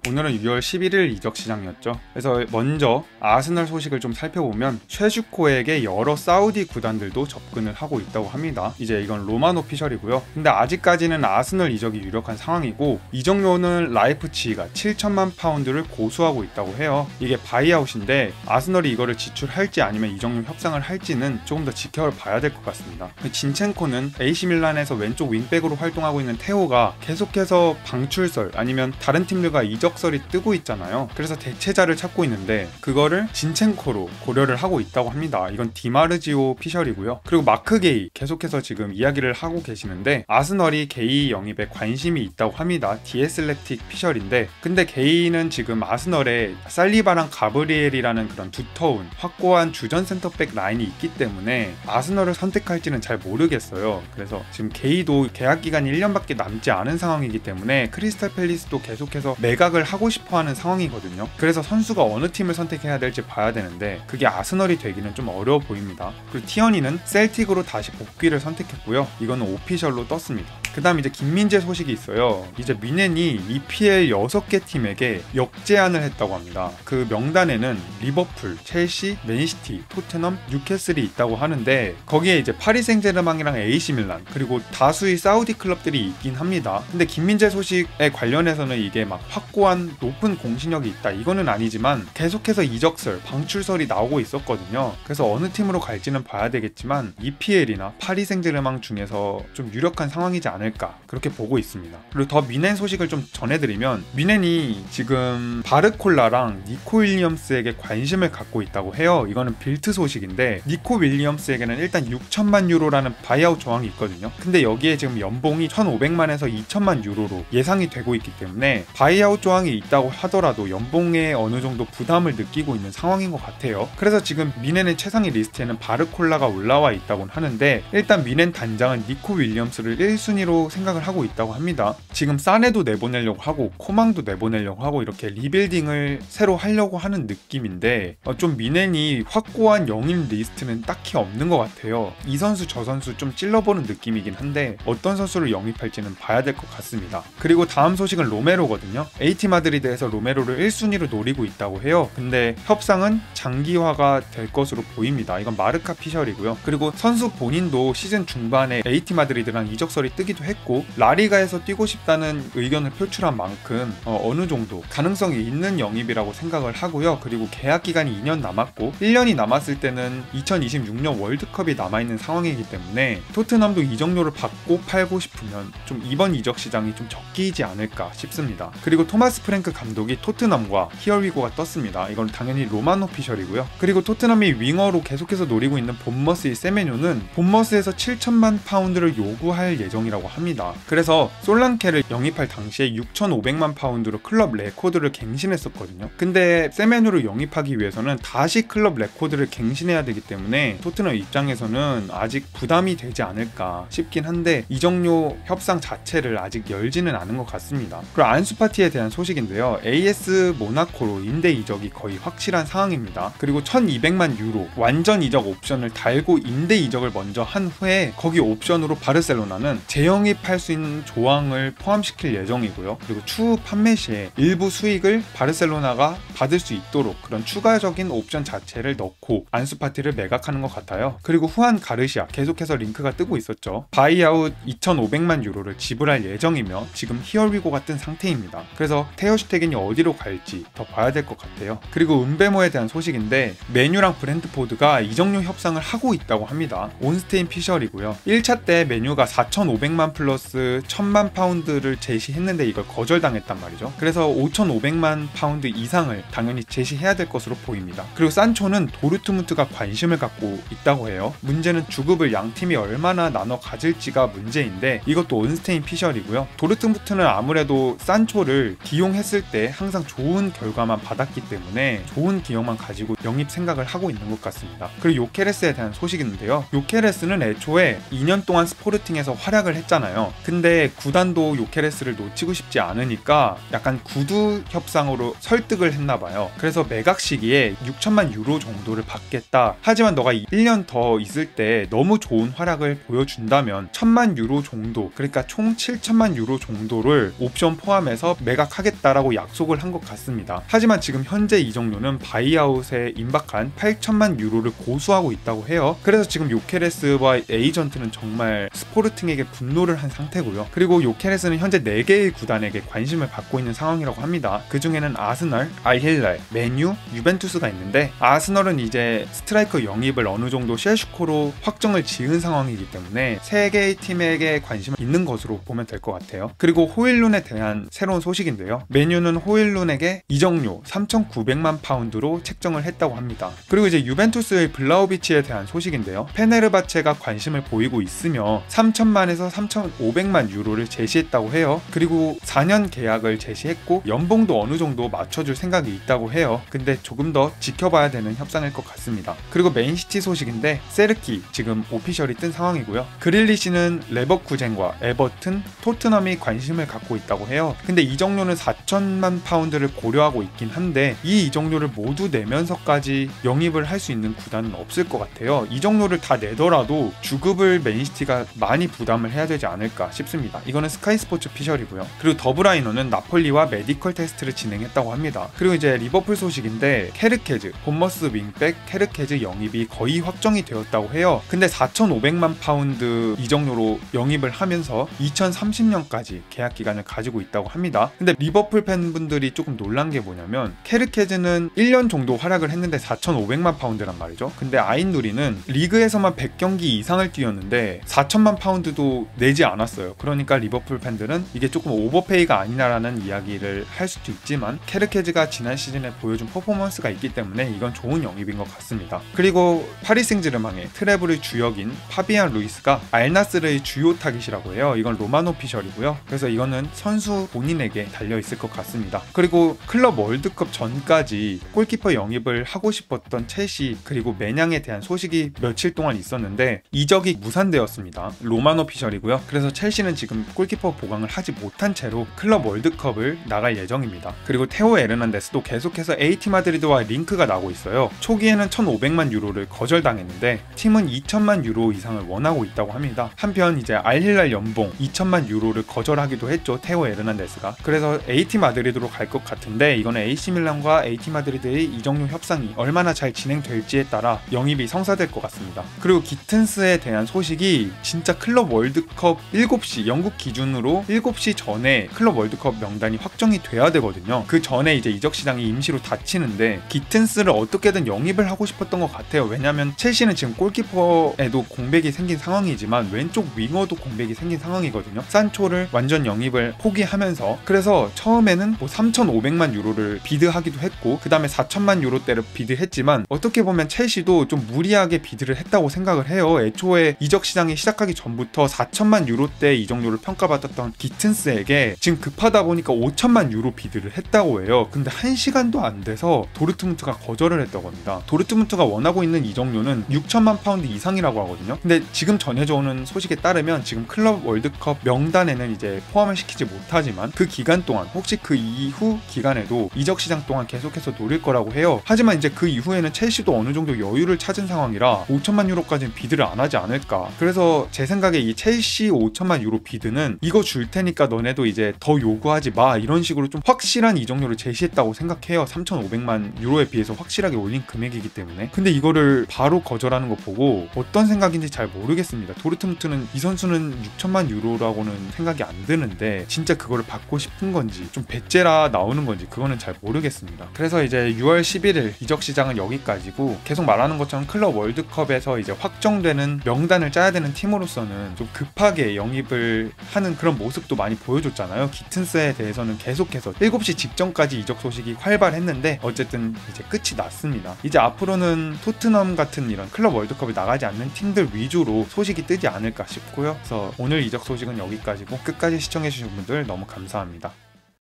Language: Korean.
오늘은 6월 11일 이적 시장이었죠. 그래서 먼저 아스널 소식을 좀 살펴보면 쉐슈코에게 여러 사우디 구단들도 접근을 하고 있다고 합니다. 이제 이건 로만 오피셜이고요. 근데 아직까지는 아스널 이적이 유력한 상황이고, 이적료는 라이프치히가 7천만 파운드를 고수하고 있다고 해요. 이게 바이아웃인데 아스널이 이거를 지출할지 아니면 이적료 협상을 할지는 조금 더 지켜봐야 될 것 같습니다. 진첸코는 AC 밀란에서 왼쪽 윙백으로 활동하고 있는 테오가 계속해서 방출설 아니면 다른 팀들과 이적설이 뜨고 있잖아요. 그래서 대체자를 찾고 있는데 그거를 진첸코로 고려를 하고 있다고 합니다. 이건 디마르지오 피셜이고요. 그리고 마크 게이 계속해서 지금 이야기를 하고 계시는데 아스널이 게이 영입에 관심이 있다고 합니다. 디에슬레틱 피셜인데, 근데 게이는 지금 아스널에 살리바랑 가브리엘이라는 그런 두터운 확고한 주전 센터백 라인이 있기 때문에 아스널을 선택할지는 잘 모르겠어요. 그래서 지금 게이도 계약 기간이 1년밖에 남지 않은 상황이기 때문에 크리스탈 팰리스도 계속해서 매각을 하고 싶어하는 상황이거든요. 그래서 선수가 어느 팀을 선택해야 될지 봐야 되는데 그게 아스널이 되기는 좀 어려워 보입니다. 그리고 티어니는 셀틱으로 다시 복귀를 선택했고요. 이거는 오피셜로 떴습니다. 그 다음 이제 김민재 소식이 있어요. 이제 미넨이 EPL 6개 팀에게 역제안을 했다고 합니다. 그 명단에는 리버풀, 첼시, 맨시티, 토트넘, 뉴캐슬이 있다고 하는데 거기에 이제 파리 생제르맹이랑 AC 밀란 그리고 다수의 사우디 클럽들이 있긴 합니다. 근데 김민재 소식에 관련해서는 이게 막 확고한 높은 공신력이 있다 이거는 아니지만 계속해서 이적설, 방출설이 나오고 있었거든요. 그래서 어느 팀으로 갈지는 봐야 되겠지만 EPL이나 파리 생제르맹 중에서 좀 유력한 상황이지 않을까 그렇게 보고 있습니다. 그리고 더 미넨 소식을 좀 전해드리면, 미넨이 지금 바르콜라랑 니코 윌리엄스에게 관심을 갖고 있다고 해요. 이거는 빌트 소식인데 니코 윌리엄스에게는 일단 6천만 유로라는 바이아웃 조항이 있거든요. 근데 여기에 지금 연봉이 1,500만에서 2천만 유로로 예상이 되고 있기 때문에 바이아웃 조항이 있다고 하더라도 연봉에 어느 정도 부담을 느끼고 있는 상황인 것 같아요. 그래서 지금 미넨의 최상위 리스트에는 바르콜라가 올라와 있다고는 하는데 일단 미넨 단장은 니코 윌리엄스를 1순위로 생각을 하고 있다고 합니다. 지금 사네도 내보내려고 하고 코망도 내보내려고 하고 이렇게 리빌딩을 새로 하려고 하는 느낌인데 좀 미넨이 확고한 영입 리스트는 딱히 없는 것 같아요. 이 선수 저 선수 좀 찔러보는 느낌이긴 한데 어떤 선수를 영입할지는 봐야 될 것 같습니다. 그리고 다음 소식은 로메로거든요. AT 마드리드에서 로메로를 1순위로 노리고 있다고 해요. 근데 협상은 장기화가 될 것으로 보입니다. 이건 마르카 피셜이고요. 그리고 선수 본인도 시즌 중반에 AT 마드리드랑 이적설이 뜨기도 했고 라리가에서 뛰고 싶다는 의견을 표출한 만큼 어느 정도 가능성이 있는 영입이라고 생각을 하고요. 그리고 계약 기간이 2년 남았고 1년이 남았을 때는 2026년 월드컵이 남아있는 상황이기 때문에 토트넘도 이적료를 받고 팔고 싶으면 좀 이번 이적 시장이 좀 적기이지 않을까 싶습니다. 그리고 토마스 프랭크 감독이 토트넘과 히어위고가 떴습니다. 이건 당연히 로만 오피셜이고요. 그리고 토트넘이 윙어로 계속해서 노리고 있는 본머스의 세메뇨는 본머스에서 7천만 파운드를 요구할 예정이라고 합니다. 그래서 솔랑케를 영입할 당시에 6,500만 파운드로 클럽 레코드를 갱신했었거든요. 근데 세메뇨를 영입하기 위해서는 다시 클럽 레코드를 갱신해야 되기 때문에 토트넘 입장에서는 아직 부담이 되지 않을까 싶긴 한데 이적료 협상 자체를 아직 열지는 않은 것 같습니다. 그리고 안수파티에 대한 소식인데요. AS 모나코로 임대 이적이 거의 확실한 상황입니다. 그리고 1,200만 유로 완전 이적 옵션을 달고 임대 이적을 먼저 한 후에 거기 옵션으로 바르셀로나는 재영입할 수 있는 조항을 포함시킬 예정이고요. 그리고 추후 판매 시에 일부 수익을 바르셀로나가 받을 수 있도록 그런 추가적인 옵션 자체를 넣고 안수파티를 매각하는 것 같아요. 그리고 후안 가르시아 계속해서 링크가 뜨고 있었죠. 바이아웃 2,500만 유로를 지불할 예정이며 지금 히어위고가 뜬 상태입니다. 그래서 테어슈테겐이 어디로 갈지 더 봐야 될 것 같아요. 그리고 은베모에 대한 소식인데 메뉴랑 브렌트포드가 이적료 협상을 하고 있다고 합니다. 온스테인 피셜이고요. 1차 때 메뉴가 4,500만 플러스 1,000만 파운드를 제시했는데 이걸 거절당했단 말이죠. 그래서 5,500만 파운드 이상을 당연히 제시해야 될 것으로 보입니다. 그리고 산초는 도르트문트가 관심을 갖고 있다고 해요. 문제는 주급을 양 팀이 얼마나 나눠 가질지가 문제인데 이것도 온스테인 피셜이고요. 도르트문트는 아무래도 산초를 기용했을 때 항상 좋은 결과만 받았기 때문에 좋은 기억만 가지고 영입 생각을 하고 있는 것 같습니다. 그리고 요케레스에 대한 소식인데요. 요케레스는 애초에 2년 동안 스포르팅에서 활약을 했잖아요. 근데 구단도 요케레스를 놓치고 싶지 않으니까 약간 구두 협상으로 설득을 했나봐요. 그래서 매각 시기에 6천만 유로 정도를 받겠다. 하지만 너가 1년 더 있을 때 너무 좋은 활약을 보여준다면 1,000만 유로 정도, 그러니까 총 7천만 유로 정도를 옵션 포함해서 매각하겠다 하겠다라고 약속을 한 것 같습니다. 하지만 지금 현재 이정료는 바이아웃에 임박한 8천만 유로를 고수하고 있다고 해요. 그래서 지금 요케레스와 에이전트는 정말 스포르팅에게 분노를 한 상태고요. 그리고 요케레스는 현재 4개의 구단에게 관심을 받고 있는 상황이라고 합니다. 그 중에는 아스널, 알힐랄, 맨유, 유벤투스가 있는데 아스널은 이제 스트라이커 영입을 어느 정도 셰슈코로 확정을 지은 상황이기 때문에 3개의 팀에게 관심이 있는 것으로 보면 될 것 같아요. 그리고 호일룬에 대한 새로운 소식인데요. 맨유는 호일룬에게 이정료 3,900만 파운드로 책정을 했다고 합니다. 그리고 이제 유벤투스의 블라우비치에 대한 소식인데요. 페네르바체가 관심을 보이고 있으며 3천만에서 3,500만 유로를 제시했다고 해요. 그리고 4년 계약을 제시했고 연봉도 어느 정도 맞춰줄 생각이 있다고 해요. 근데 조금 더 지켜봐야 되는 협상일 것 같습니다. 그리고 맨시티 소식인데 세르키 지금 오피셜이 뜬 상황이고요. 그릴리시는 레버쿠젠과 에버튼, 토트넘이 관심을 갖고 있다고 해요. 근데 이정료는 4천만 파운드를 고려하고 있긴 한데 이 이정료를 모두 내면서까지 영입을 할 수 있는 구단은 없을 것 같아요. 이정료를 다 내더라도 주급을 맨시티가 많이 부담을 해야 되지 않을까 싶습니다. 이거는 스카이스포츠 피셜이고요. 그리고 더브라이너는 나폴리와 메디컬 테스트를 진행했다고 합니다. 그리고 이제 리버풀 소식인데 케르케즈, 본머스 윙백 케르케즈 영입이 거의 확정이 되었다고 해요. 근데 4,500만 파운드 이정료로 영입을 하면서 2030년까지 계약 기간을 가지고 있다고 합니다. 근데 리버풀 팬분들이 조금 놀란 게 뭐냐면 케르케즈는 1년 정도 활약을 했는데 4,500만 파운드란 말이죠. 근데 아인누리는 리그에서만 100경기 이상을 뛰었는데 4천만 파운드도 내지 않았어요. 그러니까 리버풀 팬들은 이게 조금 오버페이가 아니냐라는 이야기를 할 수도 있지만 케르케즈가 지난 시즌에 보여준 퍼포먼스가 있기 때문에 이건 좋은 영입인 것 같습니다. 그리고 파리 생제르맹의 트래블의 주역인 파비안 루이스가 알나스르의 주요 타깃이라고 해요. 이건 로마노 피셜이고요. 그래서 이거는 선수 본인에게 달려있을 것 같습니다. 그리고 클럽 월드컵 전까지 골키퍼 영입을 하고 싶었던 첼시 그리고 매냥에 대한 소식이 며칠 동안 있었는데 이적이 무산되었습니다. 로마노 피셜이고요. 그래서 첼시는 지금 골키퍼 보강을 하지 못한 채로 클럽 월드컵을 나갈 예정입니다. 그리고 테오 에르난데스도 계속해서 AT 마드리드와 링크가 나고 있어요. 초기에는 1,500만 유로를 거절당했는데 팀은 2천만 유로 이상을 원하고 있다고 합니다. 한편 이제 알힐랄 연봉 2천만 유로를 거절하기도 했죠. 테오 에르난데스가. 그래서 AT 마드리드로 갈 것 같은데 이거는 AC 밀란과 AT 마드리드의 이정료 협상이 얼마나 잘 진행될지에 따라 영입이 성사될 것 같습니다. 그리고 기튼스에 대한 소식이 진짜 클럽 월드컵 7시 영국 기준으로 7시 전에 클럽 월드컵 명단이 확정이 돼야 되거든요. 그 전에 이제 이적 시장이 임시로 닫히는데 기튼스를 어떻게든 영입을 하고 싶었던 것 같아요. 왜냐면 첼시는 지금 골키퍼에도 공백이 생긴 상황이지만 왼쪽 윙어도 공백이 생긴 상황이거든요. 산초를 완전 영입을 포기하면서 그래서 처음에는 뭐 3,500만 유로를 비드하기도 했고 그 다음에 4천만 유로대를 비드했지만 어떻게 보면 첼시도 좀 무리하게 비드를 했다고 생각을 해요. 애초에 이적 시장이 시작하기 전부터 4천만 유로대 이정료를 평가받았던 기튼스에게 지금 급하다 보니까 5천만 유로 비드를 했다고 해요. 근데 1시간도 안 돼서 도르트문트가 거절을 했다고 합니다. 도르트문트가 원하고 있는 이정료는 6천만 파운드 이상이라고 하거든요. 근데 지금 전해져 오는 소식에 따르면 지금 클럽 월드컵 명단에는 이제 포함을 시키지 못하지만 그 기간 동안 혹시 그 이후 기간에도 이적 시장 동안 계속해서 노릴 거라고 해요. 하지만 이제 그 이후에는 첼시도 어느 정도 여유를 찾은 상황이라 5천만 유로까지는 비드를 안 하지 않을까. 그래서 제 생각에 이 첼시 5천만 유로 비드는 이거 줄 테니까 너네도 이제 더 요구하지 마 이런 식으로 좀 확실한 이정료를 제시했다고 생각해요. 3,500만 유로에 비해서 확실하게 올린 금액이기 때문에. 근데 이거를 바로 거절하는 거 보고 어떤 생각인지 잘 모르겠습니다. 도르트문트는 이 선수는 6천만 유로라고는 생각이 안 드는데 진짜 그거를 받고 싶은 건지 좀 배째라 나오는 건지 그거는 잘 모르겠습니다. 그래서 이제 6월 11일 이적 시장은 여기까지고 계속 말하는 것처럼 클럽 월드컵에서 이제 확정되는 명단을 짜야 되는 팀으로서는 좀 급하게 영입을 하는 그런 모습도 많이 보여줬잖아요. 기튼스에 대해서는 계속해서 7시 직전까지 이적 소식이 활발했는데 어쨌든 이제 끝이 났습니다. 이제 앞으로는 토트넘 같은 이런 클럽 월드컵에 나가지 않는 팀들 위주로 소식이 뜨지 않을까 싶고요. 그래서 오늘 이적 소식은 여기까지고 끝까지 시청해주신 분들 너무 감사합니다.